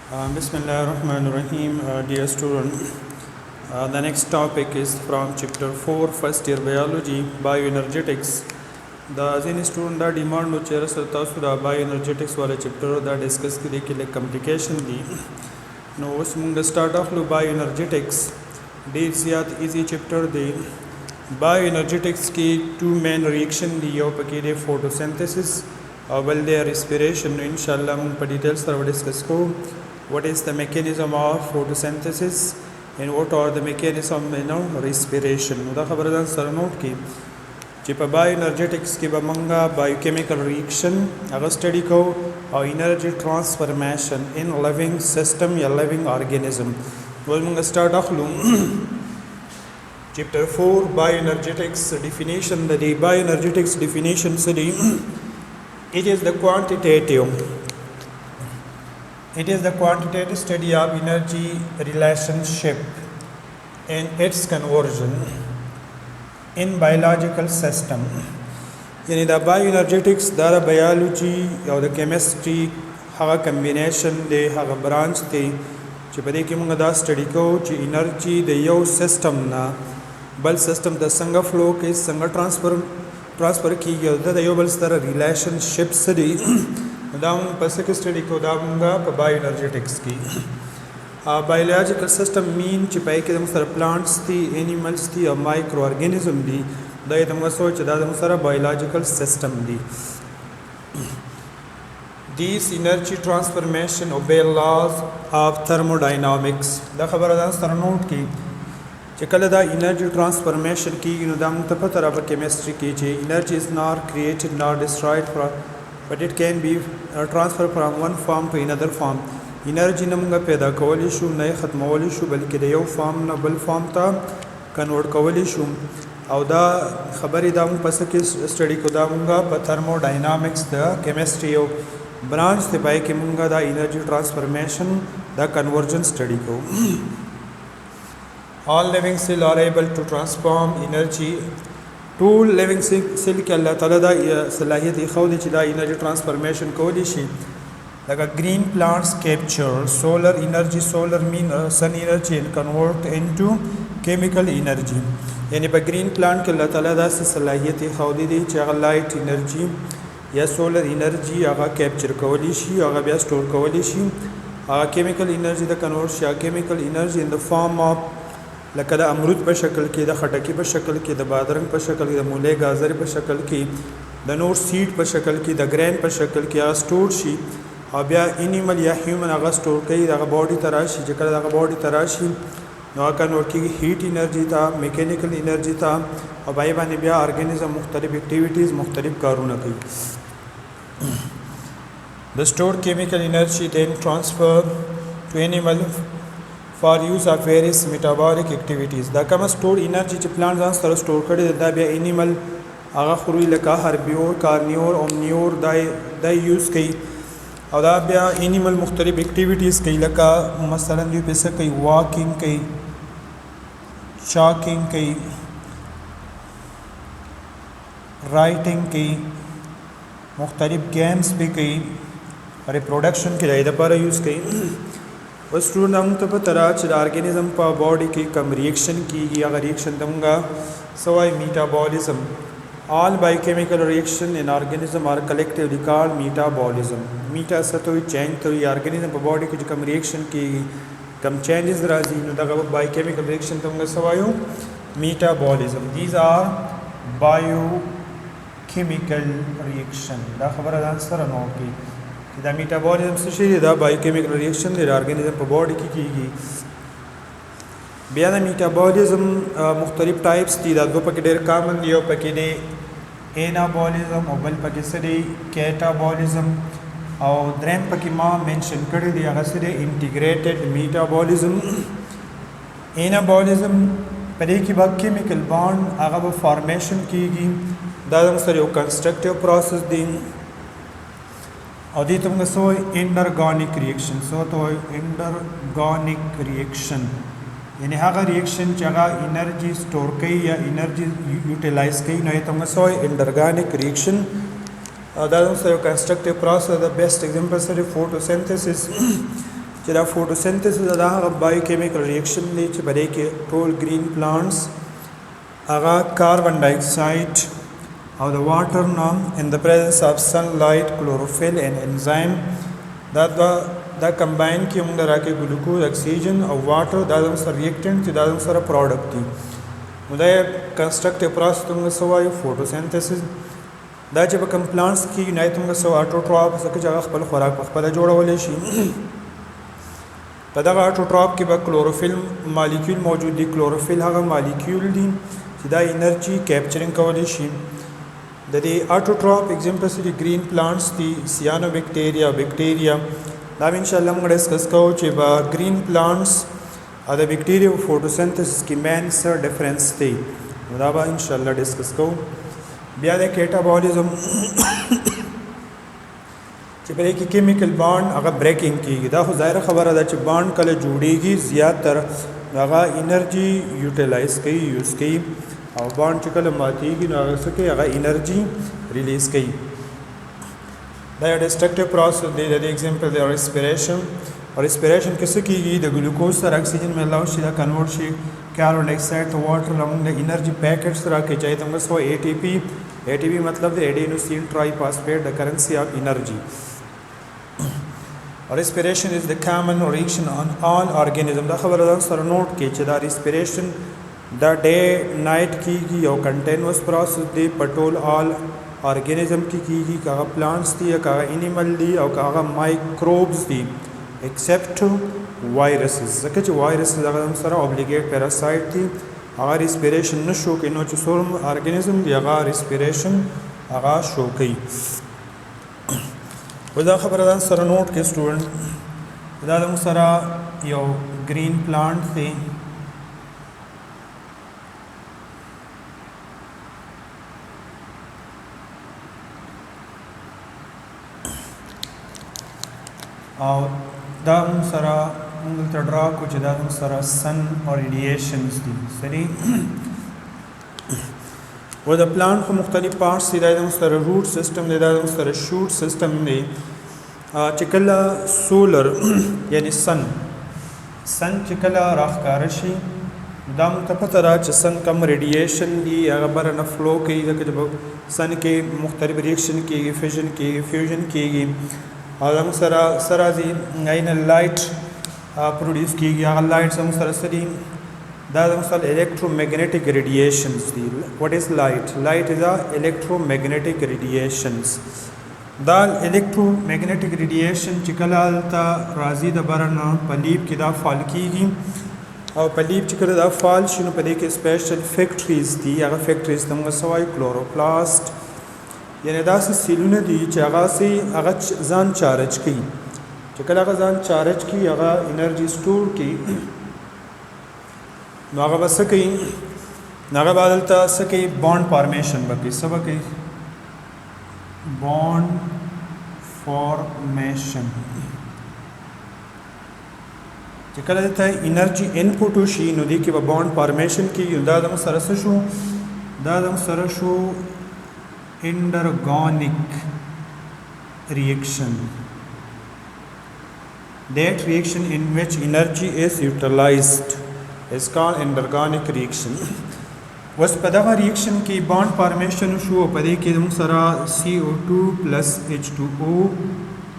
Bismillahirrahmanirrahim. Dear student, the next topic is from chapter 4, first year biology, bioenergetics. The zen student that demand no chair sartasuda bioenergetics wala chapter that discuss kide ke like complication di. No usmunga start off lo bioenergetics. Dear ziyad easy chapter di. Bioenergetics ki two main reaction di yo pakide photosynthesis well their respiration. Inshallah mun pa details sar discuss ko. What is the mechanism of photosynthesis and what are the mechanism respiration. Da khabardan sar note ki چې په bioenergetics کې به موږ biochemical reaction هغه study کوو او energy transformation in living system یا living organism. ول موږ start اخلو chapter 4 bioenergetics definition. The bioenergetics definition study it is the quantitative study of energy relationship and its conversion in biological system. یعنی دا bioenergetics دا biology او د chemistry هغه combination دی هغه branch دی چې په دې کې موږ دا study کوو چې energy د یو system نه بل system د څنګه flow کوي څنګه transfer کیږي د یو بل سره relationship سره دا موږ په څه کې study کوو دا موږ په bioenergetics کې biological system mean چې پای کې د سره plants دي animals دي او micro organism دي دا د موږ سوچ دا د سره biological system دي. These energy transformation obey laws of thermodynamics. دا خبره دا سره نوٹ کی چې کله دا energy transformation کیږي نو دا موږ ته پته را په chemistry کې چې energy is not created nor destroyed but it can be transferred from one form to another form. انرژي نه موږ پیدا کولی شو نه ختمولی شو بلکې د یو فارم نه بل فارم ته کنورټ کولی شو او دا خبرې دا موږ پس کې سټډي کو دا موږ په تھرموډاینامیکس د کیمستري یو برانچ ته پای کې موږ دا انرژي ټرانسفرمیشن دا کنورژن سټډي کو. all living cell are able to transform energy. ټول living cell کې الله تعالی دا صلاحیت یې خو دې چې دا انرژي ټرانسفرمیشن کولی شي. Like a green plants capture solar energy, solar mean sun energy and convert into chemical energy. یعنی په green plant کې الله تعالی داسې صلاحیت یې خو دې چې هغه light energy یا solar energy هغه capture کولی شي هغه بیا store کولی شي هغه chemical energy د convert شي chemical energy in the form of لکه د امرود په شکل کې د خټکی په شکل کې د بادرنګ په شکل کې د مولې گازر په شکل کې د نور سیډ په شکل کې د ګرین په شکل کې هغه سٹور شي او بیا انیمل یا هیومن هغه سٹور کوي دغه باډي ته راشي چې کله دغه باډي ته راشي نو هغه کنورټ کېږي هیټ انرژي ته میکینیکل انرژي ته او بای باندې بیا ارګانیزم مختلف اکټیویټیز مختلف کارونه کوي. The stored chemical energy then transfer to animal for use of various metabolic activities. دا کوم stored energy چې پلانټ ځان سره سٹور کړي دا بیا انیمل هغه خوري لکه هربیور کارنیور اومنیور دا یوز کوي او دا بیا انیمل مختلف اکټیویټیز کوي لکه مثلا دوی په څه کوي واکینګ کوي چاکینګ کوي رائټینګ کوي مختلف گیمز به کوي ریپروډکشن کې د لپاره یوز کوي. اوس ټول موږ ته پته را چې د ارګانیزم په باډي کې کوم ریاکشن کیږي هغه ریاکشن دمغه سوای میټابولیزم. All biochemical reaction in organism are collectively called metabolism. Meta satoi change to organism په body کې کوم reaction کې کوم changes راځي نو دا biochemical reaction ته موږ سوایو metabolism. These are biochemical reaction. دا خبره ځان سره نو کې دا metabolism څه شي دا biochemical reaction د organism په body کې کیږي. بیا د metabolism مختلف ټایپس دي دا دوه پکې ډېر کامن دي او پکې دي انابولیزم او بل پکې څه دی کیټابولیزم او دریم پکې ما منشن کړی دی هغه څه دی انټیګریټډ میټابولیزم. انابولیزم په دې کې به کیمیکل بانډ هغه به فارمیشن کیږي دا هم سره یو کنسټرکټیو پروسس دی او دې ته موږ سوای انډرګانیک ریاکشن سو ته انډرګانیک ریاکشن یعنی هغه ریاکشن چې هغه انرژي سٹور کوي یا انرژي یوټیلایز کوي نو ته موږ سوای انډرګانیک ریاکشن دا هم سره کنسټرکټیو پروسس د بیسټ ایگزامپل سره فوټوسینتھسس چې دا فوټوسنتھسس دا هغه بایوکیمیکل ریاکشن دی چې په دې کې ټول گرین پلانټس هغه کاربن ډای اکساید او د واټر نه ان د پریزنس اف سنلایت کلوروفیل اینڈ انزایم دا کمباین کې موږ راکې ګلوکوز اکسیجن او واټر دا د سره ریاکټنټ چې دا د سره پروډکټ دي نو دا کنسټرکټیو پروسس موږ سوایو فوټوسنتھسس دا چې په کوم پلانټس کې یونایت موږ سو اټوټراپ څخه چې هغه خپل خوراک په خپل جوړولی شي په دغه اټوټراپ کې به کلوروفیل مالیکول موجود دي کلوروفیل هغه مالیکول دي چې دا انرژي کیپچرینګ کولی شي د دې اټوټراپ اگزامپلز دي گرین پلانټس دي سیانو بیکټیریا دا ان شاء الله موږ ډسکس کوو چې با گرین پلانټس او د بیکټیریا فوټوسنتھسس کې مین سر ډیفرنس دی دا به ان شاء الله ډسکس کوو بیا د کیټابولیزم چې په کې کیمیکل بانډ هغه بریکینګ کیږي دا خو ظاهر خبره ده چې بانډ کله جوړیږي زیاتره هغه انرژي یوټیلایز کوي یوز کوي او بانډ چې کله ماتیږي نو هغه څه کوي هغه انرژي ریلیز کوي دا یو ډسټرکټیو پروسس دی د ایگزامپل دی ریسپیریشن او ریسپیریشن کې څه کیږي د ګلوکوز سره اکسیجن ملاو شي دا کنورټ شي کاربن ډای اکساید ته واټر موږ د انرژي پیکټس راکې چای ته موږ سو اے ټی پی مطلب د ایډینوسین ټرای فاسفیټ د کرنسی اف انرژي respiration is the common reaction on all organism دا خبره ده سره نوٹ کې چې دا respiration دا ډے نایټ کیږي او کنټینوس پروسس دی پټول all organism کیږي کاغه plants دي کاغه animal دي او کاغه microbes دي except viruses ځکه چې viruses هغه سره obligate parasite دي هغه respiration نشو کوي نو چې څوم organism دی هغه respiration هغه شو کوي ودا خبره ده سره نوٹ کې سټوډنټ دا د سره یو گرین پلانټ دی او دا سره موږ ته ډرا کو چې دا سره سن او ریډیشنز دي سری و د پلانټ په مختلف پارټس دي دا سره روټ سیستم دی دا سره شوټ سیستم دی چې کله سولر یعنی سن چې کله راښکاره شي دا موږ ته پته ده چې سن کم ریډیشن دي هغه برنه فلو کوي ځکه چې سن کې مختلف ریاکشن کېږي فیوژن کېږي او موږ سره راځي عین لایټ پروډیوس کېږي هغه لایټ موږ سره سړي دا مثلا electromagnetic radiations دي what is light is a electromagnetic radiations دا electromagnetic radiation چې کله تا راځي د برنه پلیب کې دا فال کیږي او پلیب چې کله دا فال شنو په دې کې سپیشل فیکټریز دي هغه فیکټریز د موږ سوای کلوروپلاست یعنی دا سیلونه دي چې هغه ځان چارج کوي چې کله هغه ځان چارج کوي هغه انرژي سٹور کوي نو هغه بس کوي هغه بدلته څه کوي بانډ فارمیشن وکړي څه وکړي بانډ فارمیشن چې کله ته انرژي انپوټ وشي نو دې کې به بانډ فارمیشن کېږي دا د سره څه شو دا د سره شو انډرګانیک reaction that reaction in which energy is utilized is called endergonic reaction وس په دغه ریاکشن کې بانډ فارمیشن شو په دې کې موږ سره CO2 H2O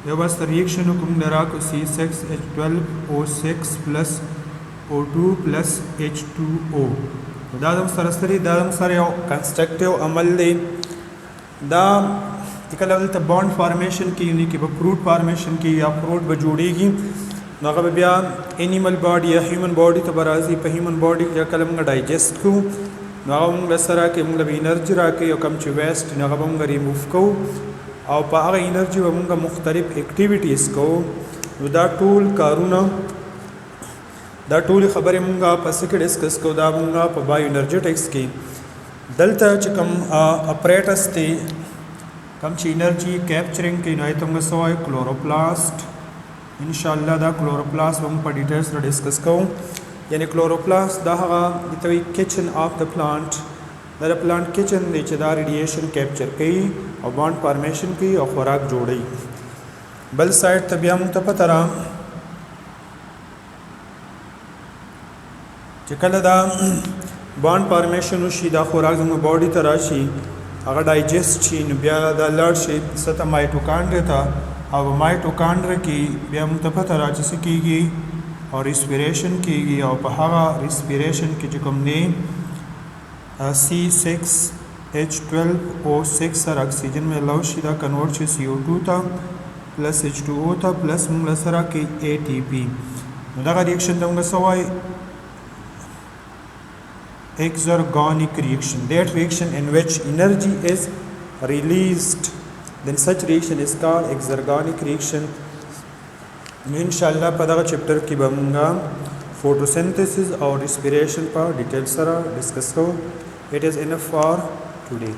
یو بس ریاکشن کوم دراکو C6H12O6 O2 H2O دا د سره یو کنسټرکټیو عمل دی دا کله ولته بانډ فارمیشن کې یعنی کې به فروټ فارمیشن کې یا فروټ به جوړیږي نو هغه بیا انیمل باډي یا هیومن باډي ته برازي په هیومن باډي کې کله موږ ډایجست کوو نو هغه موږ سره کې موږ به انرژي راکې او کم چې ویسټ نه هغه موږ ریموف کوو او په هغه انرژي به موږ مختلف اکټیویټیز کوو نو دا ټول کارونه دا ټول خبرې موږ په سکه ډسکس کوو دا موږ په بایو انرجیټکس کې دلته چې کوم اپریټس دی کم چې انرژي کیپچرینګ کې نو ایته موږ سوای کلوروپلاست ان شاء الله دا کلوروپلاست هم په ډیټیلز سره ډسکس کوو یعنی کلوروپلاست دا هغه د کچن اف د پلانټ دا پلانټ کچن دی چې دا ریډیشن کیپچر کوي او بانډ فارمیشن کوي او خوراک جوړوي بل سایډ ته بیا موږ ته پته را چې کله دا بانډ فارمیشن وشي دا خوراک زموږ باډي ته راشي هغه ډایجسټ شي نو بیا دا لاړ شي څه ته مایټوکانډریا ته او مایټوکانډریا کې بیا موږ ته پته را چې څه کېږي او ریسپیریشن کېږي او په هغه ریسپیریشن کې چې کوم دی C6H12O6 سره اکسیجن میلاو شي دا کنورټ شي CO2 ته پلس H2O ته پلس موږ سره کې ATP نو دغه ریاکشن ته موږ څه وایي exergonic reaction, that reaction in which energy is released, then such reaction is called exergonic reaction. inshallah pada chapter ki bamga photosynthesis or respiration pa detail sara discuss ko. It is enough for today.